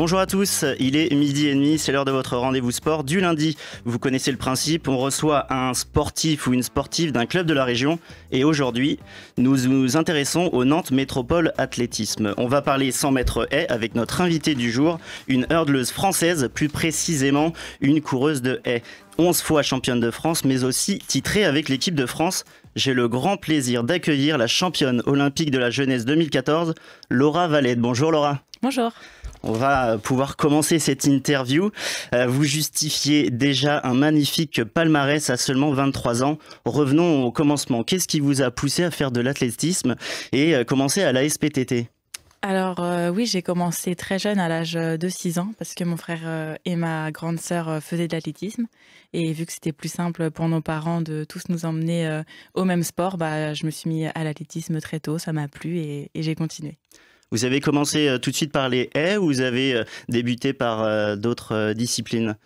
Bonjour à tous, il est 12h30, c'est l'heure de votre rendez-vous sport du lundi. Vous connaissez le principe, on reçoit un sportif ou une sportive d'un club de la région et aujourd'hui, nous nous intéressons au Nantes Métropole Athlétisme. On va parler 100 mètres haies avec notre invitée du jour, une hurdleuse française, plus précisément une coureuse de haies. 11 fois championne de France, mais aussi titrée avec l'équipe de France. J'ai le grand plaisir d'accueillir la championne olympique de la jeunesse 2014, Laura Valette. Bonjour Laura. Bonjour. On va pouvoir commencer cette interview. Vous justifiez déjà un magnifique palmarès à seulement 23 ans. Revenons au commencement. Qu'est-ce qui vous a poussé à faire de l'athlétisme et commencer à la SPTT ? Alors oui, j'ai commencé très jeune, à l'âge de 6 ans, parce que mon frère et ma grande sœur faisaient de l'athlétisme. Et vu que c'était plus simple pour nos parents de tous nous emmener au même sport, je me suis mis à l'athlétisme très tôt, ça m'a plu et j'ai continué. Vous avez commencé tout de suite par les haies ou vous avez débuté par d'autres disciplines ?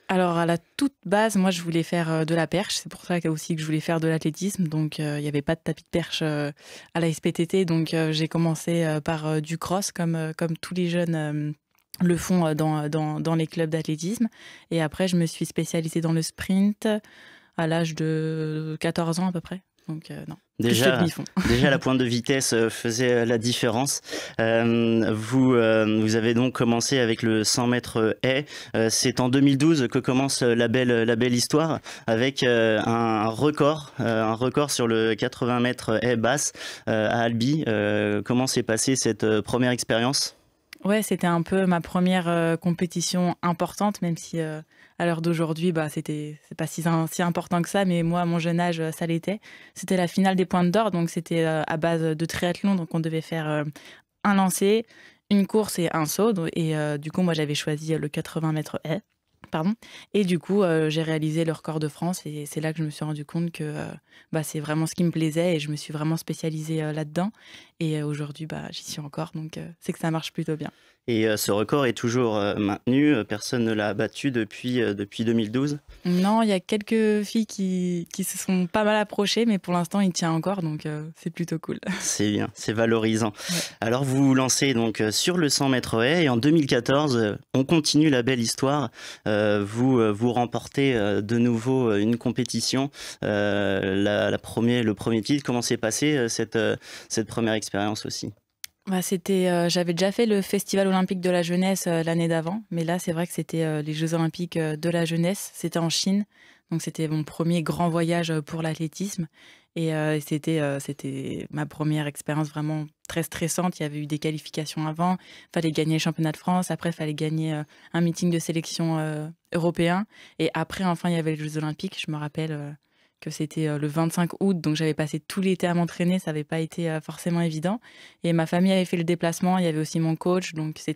Alors à la toute base, moi je voulais faire de la perche, c'est pour ça aussi que je voulais faire de l'athlétisme, donc il n'y avait pas de tapis de perche à la SPTT, donc j'ai commencé par du cross comme tous les jeunes le font dans les clubs d'athlétisme, et après je me suis spécialisée dans le sprint à l'âge de 14 ans à peu près, donc non. Déjà, la pointe de vitesse faisait la différence. Vous avez donc commencé avec le 100 mètres haies. C'est en 2012 que commence la belle histoire avec un record sur le 80 mètres haies basse à Albi. Comment s'est passée cette première expérience ? Ouais, c'était un peu ma première compétition importante, même si à l'heure d'aujourd'hui, c'est pas si important que ça, mais moi, à mon jeune âge, ça l'était. C'était la finale des Pointes d'Or, donc c'était à base de triathlon, donc on devait faire un lancer, une course et un saut. Et du coup, moi, j'avais choisi le 80 mètres haies. Pardon. Et du coup, j'ai réalisé le record de France et c'est là que je me suis rendu compte que c'est vraiment ce qui me plaisait et je me suis vraiment spécialisée là-dedans. Et aujourd'hui, j'y suis encore, donc c'est que ça marche plutôt bien. Et ce record est toujours maintenu, personne ne l'a battu depuis 2012 ? Non, il y a quelques filles qui se sont pas mal approchées, mais pour l'instant, il tient encore, donc c'est plutôt cool. C'est bien, c'est valorisant. Ouais. Alors, vous vous lancez donc sur le 100 mètres haies et en 2014, on continue la belle histoire. Vous remportez de nouveau une compétition, le premier titre. Comment s'est passée cette première expérience aussi ? J'avais déjà fait le Festival olympique de la jeunesse l'année d'avant, mais là, c'est vrai que c'était les Jeux olympiques de la jeunesse. C'était en Chine, donc c'était mon premier grand voyage pour l'athlétisme. Et c'était ma première expérience vraiment très stressante. Il y avait eu des qualifications avant, il fallait gagner le championnat de France, après il fallait gagner un meeting de sélection européen. Et après, enfin, il y avait les Jeux olympiques, je me rappelle... que c'était le 25 août, donc j'avais passé tout l'été à m'entraîner, ça n'avait pas été forcément évident. Et ma famille avait fait le déplacement, il y avait aussi mon coach, donc c'est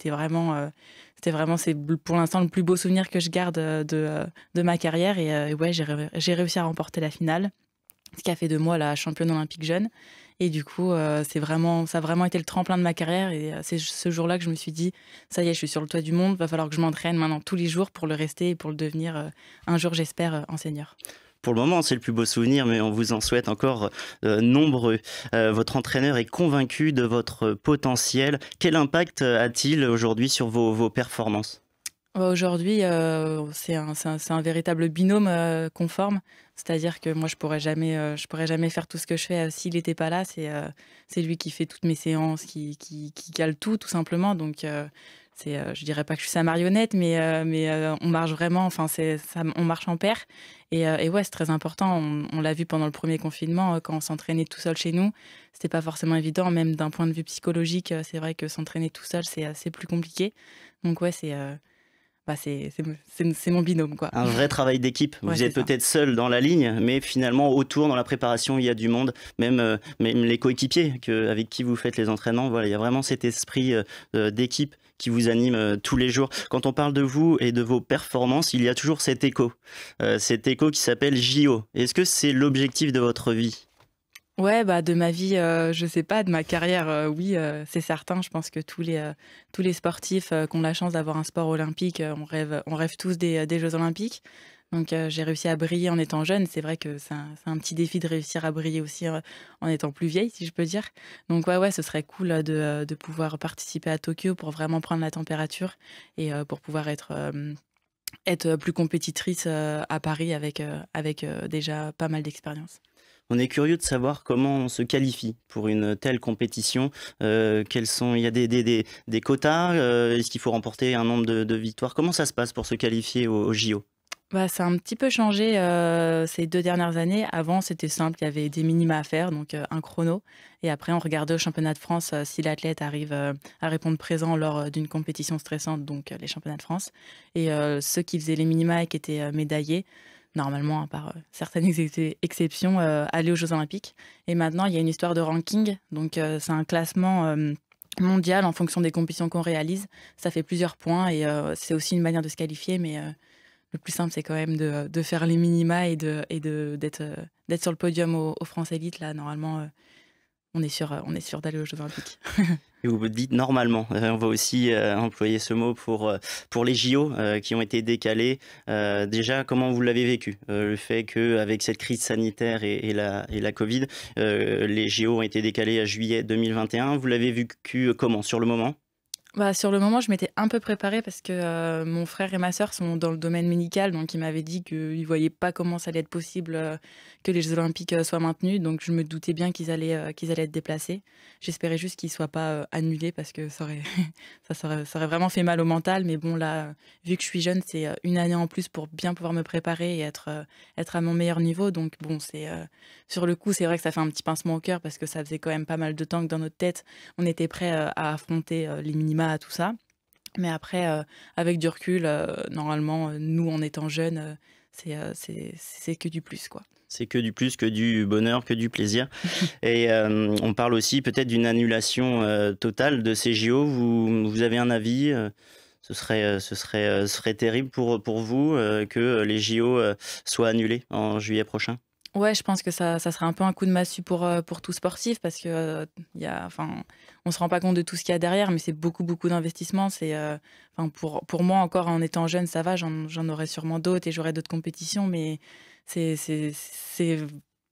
pour l'instant le plus beau souvenir que je garde de ma carrière. Et ouais, j'ai réussi à remporter la finale, ce qui a fait de moi la championne olympique jeune. Et du coup, ça a vraiment été le tremplin de ma carrière. Et c'est ce jour-là que je me suis dit, ça y est, je suis sur le toit du monde, va falloir que je m'entraîne maintenant tous les jours pour le rester et pour le devenir un jour, j'espère, en senior. Pour le moment, c'est le plus beau souvenir, mais on vous en souhaite encore nombreux. Votre entraîneur est convaincu de votre potentiel. Quel impact a-t-il aujourd'hui sur vos performances ? Aujourd'hui, c'est un véritable binôme qu'on forme. C'est-à-dire que moi, je pourrais jamais faire tout ce que je fais s'il n'était pas là. C'est lui qui fait toutes mes séances, qui cale tout simplement. Donc, je dirais pas que je suis sa marionnette, mais on marche vraiment. Enfin, on marche en paire. Et ouais, c'est très important. On l'a vu pendant le premier confinement, quand on s'entraînait tout seul chez nous. C'était pas forcément évident, même d'un point de vue psychologique. C'est vrai que s'entraîner tout seul, c'est plus compliqué. Donc ouais, c'est mon binôme, quoi. Un vrai travail d'équipe. Vous ouais, êtes peut-être seul dans la ligne, mais finalement, autour, dans la préparation, il y a du monde. Même les coéquipiers avec qui vous faites les entraînements. Voilà, il y a vraiment cet esprit d'équipe qui vous anime tous les jours. Quand on parle de vous et de vos performances, il y a toujours cet écho qui s'appelle JO. Est-ce que c'est l'objectif de votre vie ? Ouais, de ma vie, je sais pas, de ma carrière, oui, c'est certain. Je pense que tous les sportifs qui ont la chance d'avoir un sport olympique, on rêve tous des Jeux olympiques. Donc j'ai réussi à briller en étant jeune. C'est vrai que c'est un petit défi de réussir à briller aussi en étant plus vieille, si je peux dire. Donc ouais, ce serait cool de pouvoir participer à Tokyo pour vraiment prendre la température et pour pouvoir être plus compétitrice à Paris avec déjà pas mal d'expérience. On est curieux de savoir comment on se qualifie pour une telle compétition. Il y a des quotas? Est-ce qu'il faut remporter un nombre de victoires? Comment ça se passe pour se qualifier aux JO? Bah, ça a un petit peu changé, ces 2 dernières années. Avant, c'était simple, il y avait des minima à faire, donc un chrono et après on regardait au championnat de France, si l'athlète arrive, à répondre présent lors, d'une compétition stressante, donc les championnats de France et ceux qui faisaient les minima et qui étaient, médaillés, normalement, à part, certaines exceptions, allaient aux Jeux olympiques et maintenant il y a une histoire de ranking, donc c'est un classement, mondial en fonction des compétitions qu'on réalise. Ça fait plusieurs points et c'est aussi une manière de se qualifier mais le plus simple, c'est quand même de faire les minima d'être sur le podium au France Élite. Là, normalement, on est sûr d'aller aux Jeux olympiques. Et vous vous dites normalement, on va aussi employer ce mot pour les JO qui ont été décalés. Déjà, comment vous l'avez vécu? Le fait qu'avec cette crise sanitaire et la Covid, les JO ont été décalés à juillet 2021. Vous l'avez vécu comment sur le moment? Bah, sur le moment, je m'étais un peu préparée parce que mon frère et ma sœur sont dans le domaine médical, donc ils m'avaient dit qu'ils ne voyaient pas comment ça allait être possible que les Jeux olympiques soient maintenus. Donc je me doutais bien qu'ils allaient être déplacés. J'espérais juste qu'ils ne soient pas annulés parce que ça aurait vraiment fait mal au mental. Mais bon, là, vu que je suis jeune, c'est une année en plus pour bien pouvoir me préparer et être à mon meilleur niveau. Donc bon, sur le coup, c'est vrai que ça fait un petit pincement au cœur parce que ça faisait quand même pas mal de temps que dans notre tête, on était prêt à affronter les minima, tout ça. Mais après, avec du recul, normalement, nous, en étant jeunes, c'est que du plus, quoi. C'est que du plus, que du bonheur, que du plaisir. Et on parle aussi peut-être d'une annulation totale de ces JO. Vous avez un avis? Ce serait terrible pour vous que les JO soient annulés en juillet prochain? Ouais, je pense que ça serait un peu un coup de massue pour tout sportif parce que, enfin, on se rend pas compte de tout ce qu'il y a derrière, mais c'est beaucoup, beaucoup d'investissement. Enfin, pour moi, encore en étant jeune, ça va, j'en aurais sûrement d'autres et j'aurais d'autres compétitions, mais c'est c'est c'est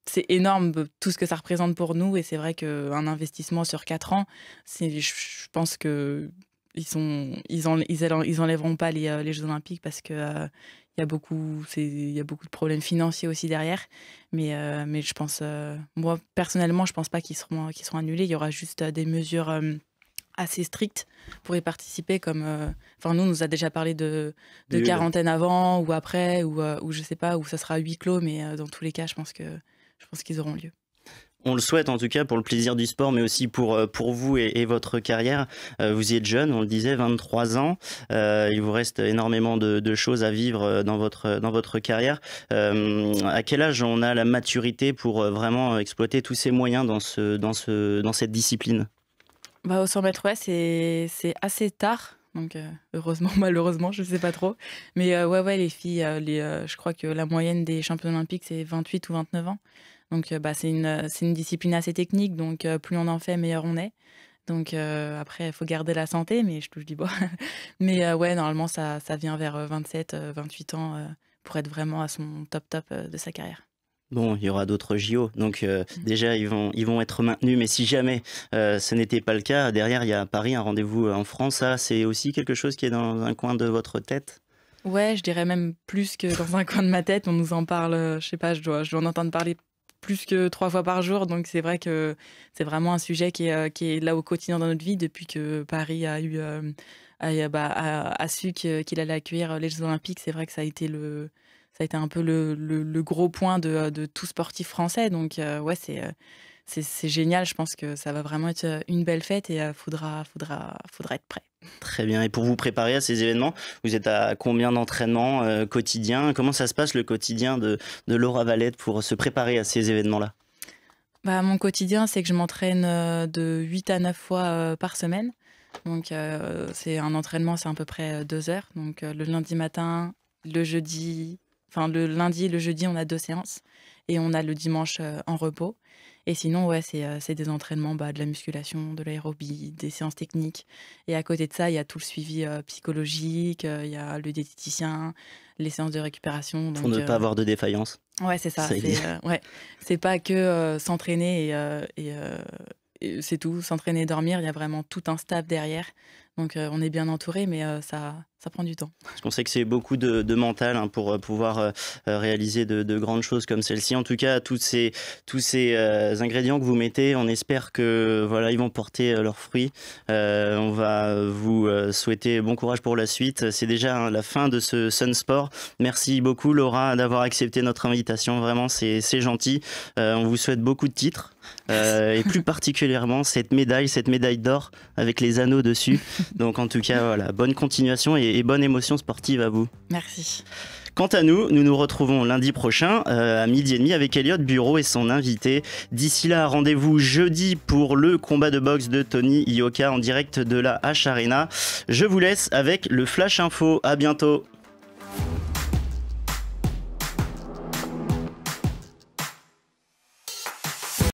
c'est énorme, tout ce que ça représente pour nous et c'est vrai qu'un investissement sur 4 ans, je pense que ils enlèveront pas les Jeux olympiques parce que, il y a beaucoup de problèmes financiers aussi derrière. Mais je pense, moi personnellement, je pense pas qu'ils seront annulés. Il y aura juste, des mesures, assez strictes pour y participer comme, enfin nous, on nous a déjà parlé de Bulle. quarantaine avant ou après ou je sais pas, ou ça sera huis clos, mais dans tous les cas, je pense qu'ils auront lieu. On le souhaite en tout cas pour le plaisir du sport, mais aussi pour vous et votre carrière. Vous y êtes jeune, on le disait, 23 ans. Il vous reste énormément de choses à vivre dans votre carrière. À quel âge on a la maturité pour vraiment exploiter tous ces moyens dans cette discipline? Bah, au 100 mètres, ouais, c'est assez tard, donc heureusement, malheureusement, je sais pas trop. Mais ouais, les filles, je crois que la moyenne des championnes olympiques, c'est 28 ou 29 ans. Donc bah, c'est une discipline assez technique, donc plus on en fait, meilleur on est. Donc après, il faut garder la santé, mais je touche du bois. Mais ouais, normalement, ça vient vers 27, 28 ans pour être vraiment à son top, top de sa carrière. Bon, il y aura d'autres JO, donc déjà ils vont être maintenus, mais si jamais ce n'était pas le cas, derrière il y a Paris, un rendez-vous en France, ça c'est aussi quelque chose qui est dans un coin de votre tête? Ouais, je dirais même plus que dans un coin de ma tête. On nous en parle, je sais pas, je dois en entendre parler plus que 3 fois par jour. Donc c'est vrai que c'est vraiment un sujet qui est là au quotidien dans notre vie depuis que Paris a su qu'il allait accueillir les Jeux olympiques. C'est vrai que ça a été un peu le gros point de tout sportif français. Donc ouais, c'est génial. Je pense que ça va vraiment être une belle fête et faudra être prêt. Très bien, et pour vous préparer à ces événements, vous êtes à combien d'entraînements quotidiens? Comment ça se passe le quotidien de Laura Valette pour se préparer à ces événements-là? Bah, mon quotidien, c'est que je m'entraîne de 8 à 9 fois par semaine. Donc, c'est un entraînement, c'est à peu près 2 heures. Donc, le lundi matin, le lundi et le jeudi, on a 2 séances. Et on a le dimanche en repos. Et sinon, ouais, c'est des entraînements, de la musculation, de l'aérobie, des séances techniques. Et à côté de ça, il y a tout le suivi psychologique, il y a le diététicien, les séances de récupération. Pour Donc, ne pas avoir de défaillance. ouais, c'est ça. Ça y est. Ouais, c'est pas que s'entraîner et c'est tout, s'entraîner et dormir. Il y a vraiment tout un staff derrière. Donc, on est bien entouré, mais ça prend du temps. Parce qu'on sait que c'est beaucoup de mental pour pouvoir réaliser de grandes choses comme celle-ci. En tout cas, tous ces ingrédients que vous mettez, on espère que voilà, ils vont porter leurs fruits. On va vous souhaiter bon courage pour la suite. C'est déjà la fin de ce Sun Sport. Merci beaucoup Laura d'avoir accepté notre invitation. Vraiment, c'est gentil. On vous souhaite beaucoup de titres. Et plus particulièrement cette médaille d'or avec les anneaux dessus. Donc en tout cas, voilà, bonne continuation et bonne émotion sportive à vous. Merci. Quant à nous, nous nous retrouvons lundi prochain à 12h30 avec Elliot Bureau et son invité. D'ici là, rendez-vous jeudi pour le combat de boxe de Tony Yoka en direct de la H Arena. Je vous laisse avec le Flash Info. À bientôt.